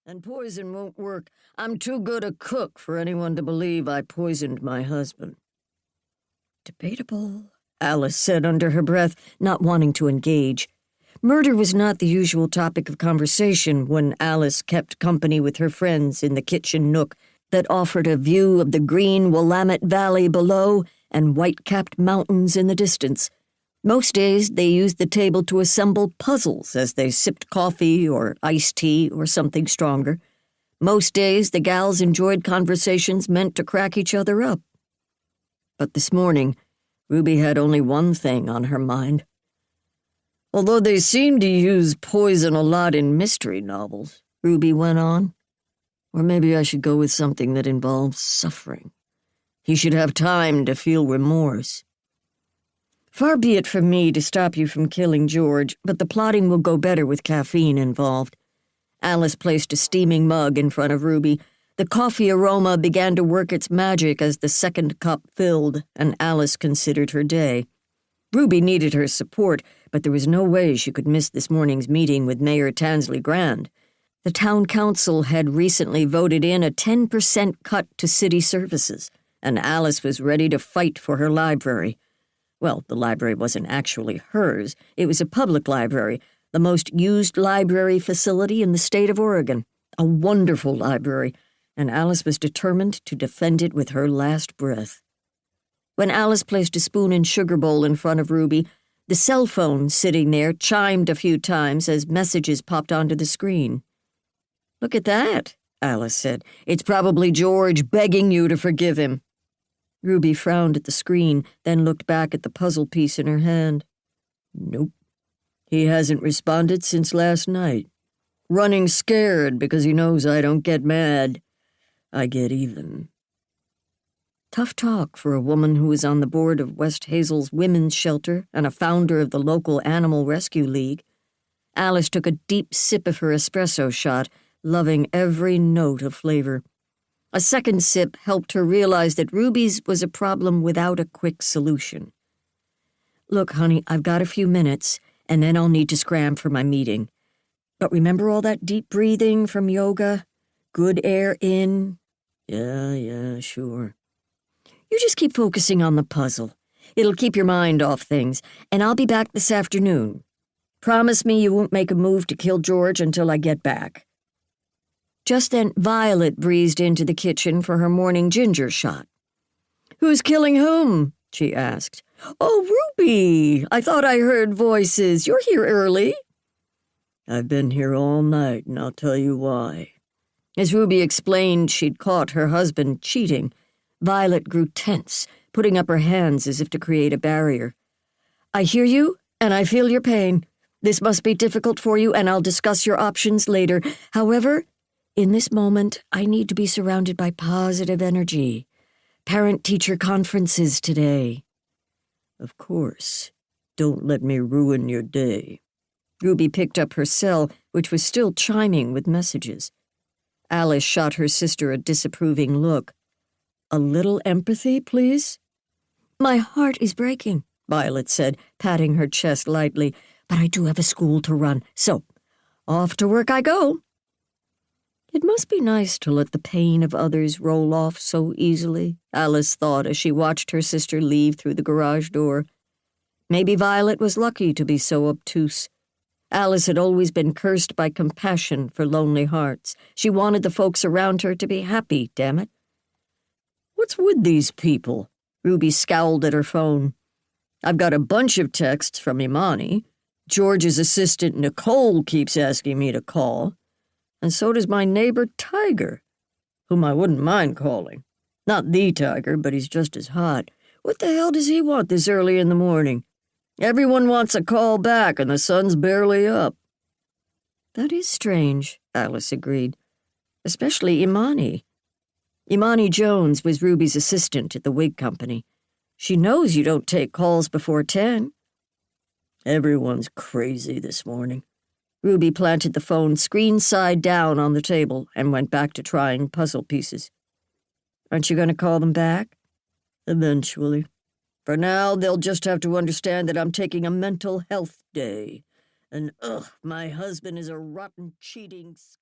And poison won't work. I'm too good a cook for anyone to believe I poisoned my husband." "Debatable," Alice said under her breath, not wanting to engage. Murder was not the usual topic of conversation when Alice kept company with her friends in the kitchen nook that offered a view of the green Willamette Valley below and white-capped mountains in the distance. Most days they used the table to assemble puzzles as they sipped coffee or iced tea or something stronger. Most days the gals enjoyed conversations meant to crack each other up. But this morning, Ruby had only one thing on her mind. "Although they seem to use poison a lot in mystery novels," Ruby went on. "Or maybe I should go with something that involves suffering. He should have time to feel remorse. Far be it from me to stop you from killing George, but the plotting will go better with caffeine involved." Alice placed a steaming mug in front of Ruby. The coffee aroma began to work its magic as the second cup filled, and Alice considered her day. Ruby needed her support, but there was no way she could miss this morning's meeting with Mayor Tansley Grand. The town council had recently voted in a 10% cut to city services, and Alice was ready to fight for her library. Well, the library wasn't actually hers. It was a public library, the most used library facility in the state of Oregon. A wonderful library, and Alice was determined to defend it with her last breath. When Alice placed a spoon and sugar bowl in front of Ruby, the cell phone sitting there chimed a few times as messages popped onto the screen. "Look at that," Alice said. "It's probably George begging you to forgive him." Ruby frowned at the screen, then looked back at the puzzle piece in her hand. "Nope. He hasn't responded since last night. Running scared because he knows I don't get mad. I get even." Tough talk for a woman who was on the board of West Hazel's women's shelter and a founder of the local Animal Rescue League. Alice took a deep sip of her espresso shot, loving every note of flavor. A second sip helped her realize that Ruby's was a problem without a quick solution. "Look, honey, I've got a few minutes, and then I'll need to scram for my meeting. But remember all that deep breathing from yoga? Good air in?" Yeah, sure." "You just keep focusing on the puzzle. It'll keep your mind off things, and I'll be back this afternoon. Promise me you won't make a move to kill George until I get back." Just then, Violet breezed into the kitchen for her morning ginger shot. "Who's killing whom?" she asked. "Oh, Ruby! I thought I heard voices. You're here early." "I've been here all night, and I'll tell you why." As Ruby explained she'd caught her husband cheating, Violet grew tense, putting up her hands as if to create a barrier. "I hear you, and I feel your pain. This must be difficult for you, and I'll discuss your options later. However, in this moment, I need to be surrounded by positive energy. Parent-teacher conferences today." "Of course. Don't let me ruin your day." Ruby picked up her cell, which was still chiming with messages. Alice shot her sister a disapproving look. "A little empathy, please?" "My heart is breaking," Violet said, patting her chest lightly, "but I do have a school to run, so off to work I go." It must be nice to let the pain of others roll off so easily, Alice thought as she watched her sister leave through the garage door. Maybe Violet was lucky to be so obtuse. Alice had always been cursed by compassion for lonely hearts. She wanted the folks around her to be happy, damn it. "What's with these people?" Ruby scowled at her phone. "I've got a bunch of texts from Imani. George's assistant Nicole keeps asking me to call. And so does my neighbor Tiger, whom I wouldn't mind calling. Not the Tiger, but he's just as hot. What the hell does he want this early in the morning? Everyone wants a call back, and the sun's barely up." "That is strange," Alice agreed. "Especially Imani. Imani Jones was Ruby's assistant at the wig company. She knows you don't take calls before 10. "Everyone's crazy this morning." Ruby planted the phone screen side down on the table and went back to trying puzzle pieces. "Aren't you going to call them back?" "Eventually. For now, they'll just have to understand that I'm taking a mental health day. And, my husband is a rotten, cheating scoundrel."